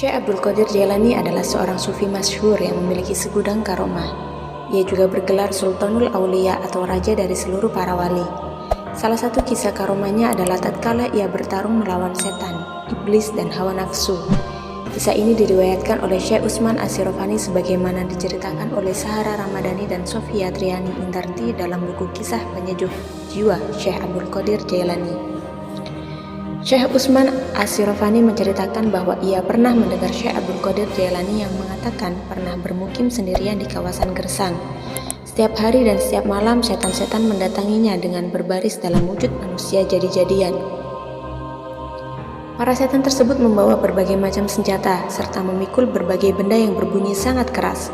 Syekh Abdul Qadir Jailani adalah seorang sufi masyhur yang memiliki segudang karomah. Ia juga bergelar Sultanul Aulia atau raja dari seluruh para wali. Salah satu kisah karomahnya adalah tatkala ia bertarung melawan setan, iblis, dan hawa nafsu. Kisah ini diriwayatkan oleh Syekh Utsman Asyirofani sebagaimana diceritakan oleh Sahara Ramadhani dan Sofia Triani Indarti dalam buku Kisah Penyejuk Jiwa Syekh Abdul Qadir Jailani. Syekh Utsman Asyirofani menceritakan bahwa ia pernah mendengar Syekh Abdul Qadir Jailani yang mengatakan pernah bermukim sendirian di kawasan Gersang. Setiap hari dan setiap malam setan-setan mendatanginya dengan berbaris dalam wujud manusia jadi-jadian. Para setan tersebut membawa berbagai macam senjata serta memikul berbagai benda yang berbunyi sangat keras.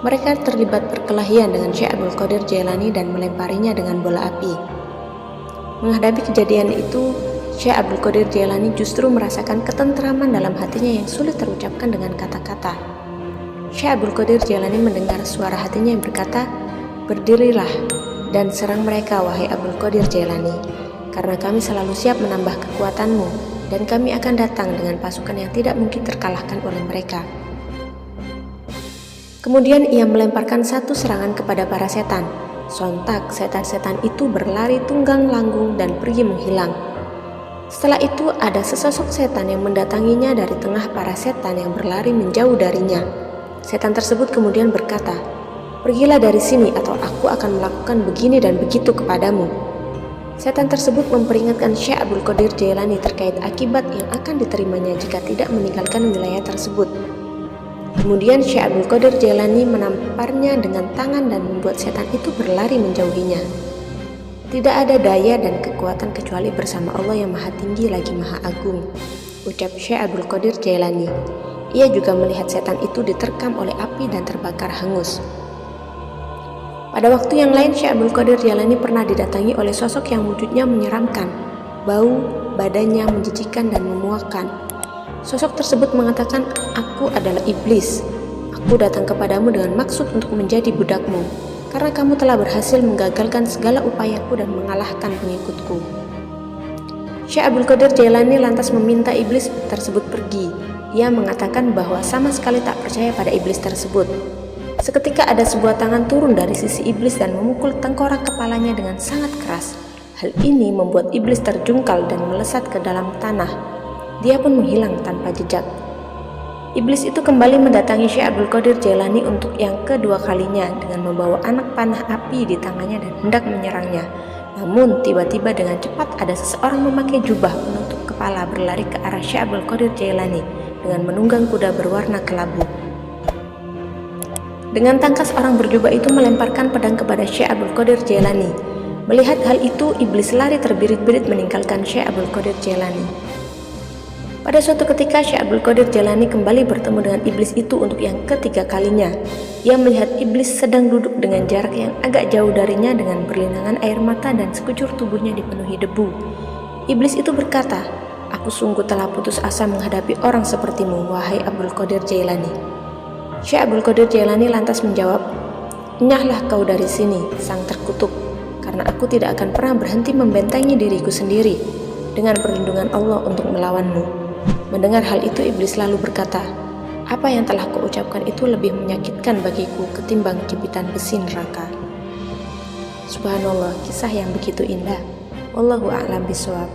Mereka terlibat perkelahian dengan Syekh Abdul Qadir Jailani dan melemparinya dengan bola api. Menghadapi kejadian itu, Syekh Abdul Qadir Jailani justru merasakan ketentraman dalam hatinya yang sulit terucapkan dengan kata-kata. Syekh Abdul Qadir Jailani mendengar suara hatinya yang berkata, "Berdirilah dan serang mereka, wahai Abdul Qadir Jailani, karena kami selalu siap menambah kekuatanmu, dan kami akan datang dengan pasukan yang tidak mungkin terkalahkan oleh mereka." Kemudian ia melemparkan satu serangan kepada para setan. Sontak setan-setan itu berlari tunggang langgung dan pergi menghilang. Setelah itu ada sesosok setan yang mendatanginya dari tengah para setan yang berlari menjauh darinya. Setan tersebut kemudian berkata, "Pergilah dari sini atau aku akan melakukan begini dan begitu kepadamu." Setan tersebut memperingatkan Syekh Abdul Qadir Jailani terkait akibat yang akan diterimanya jika tidak meninggalkan wilayah tersebut. Kemudian Syekh Abdul Qadir Jailani menamparnya dengan tangan dan membuat setan itu berlari menjauhinya. "Tidak ada daya dan kekuatan kecuali bersama Allah yang Maha Tinggi lagi Maha Agung," ucap Syekh Abdul Qadir Jailani. Ia juga melihat setan itu diterkam oleh api dan terbakar hangus. Pada waktu yang lain, Syekh Abdul Qadir Jailani pernah didatangi oleh sosok yang wujudnya menyeramkan, bau badannya menjijikan dan memuakkan. Sosok tersebut mengatakan, "Aku adalah iblis. Aku datang kepadamu dengan maksud untuk menjadi budakmu, karena kamu telah berhasil menggagalkan segala upayaku dan mengalahkan pengikutku." Syekh Abdul Qadir Jailani lantas meminta iblis tersebut pergi. Ia mengatakan bahwa sama sekali tak percaya pada iblis tersebut. Seketika ada sebuah tangan turun dari sisi iblis dan memukul tengkorak kepalanya dengan sangat keras. Hal ini membuat iblis terjungkal dan melesat ke dalam tanah. Dia pun menghilang tanpa jejak. Iblis itu kembali mendatangi Syekh Abdul Qadir Jailani untuk yang kedua kalinya dengan membawa anak panah api di tangannya dan hendak menyerangnya. Namun tiba-tiba dengan cepat ada seseorang memakai jubah penutup kepala berlari ke arah Syekh Abdul Qadir Jailani dengan menunggang kuda berwarna kelabu. Dengan tangkas orang berjubah itu melemparkan pedang kepada Syekh Abdul Qadir Jailani. Melihat hal itu, iblis lari terbirit-birit meninggalkan Syekh Abdul Qadir Jailani. Pada suatu ketika Syekh Abdul Qadir Jailani kembali bertemu dengan iblis itu untuk yang ketiga kalinya. Ia melihat iblis sedang duduk dengan jarak yang agak jauh darinya dengan berlinangan air mata dan sekujur tubuhnya dipenuhi debu. Iblis itu berkata, "Aku sungguh telah putus asa menghadapi orang sepertimu, wahai Abdul Qadir Jailani." Syekh Abdul Qadir Jailani lantas menjawab, "Enyahlah kau dari sini, sang terkutuk, karena aku tidak akan pernah berhenti membentengi diriku sendiri dengan perlindungan Allah untuk melawanmu." Mendengar hal itu, iblis lalu berkata, "Apa yang telah kau ucapkan itu lebih menyakitkan bagiku ketimbang jepitan besi neraka." Subhanallah, kisah yang begitu indah. Wallahu a'lam bishawab.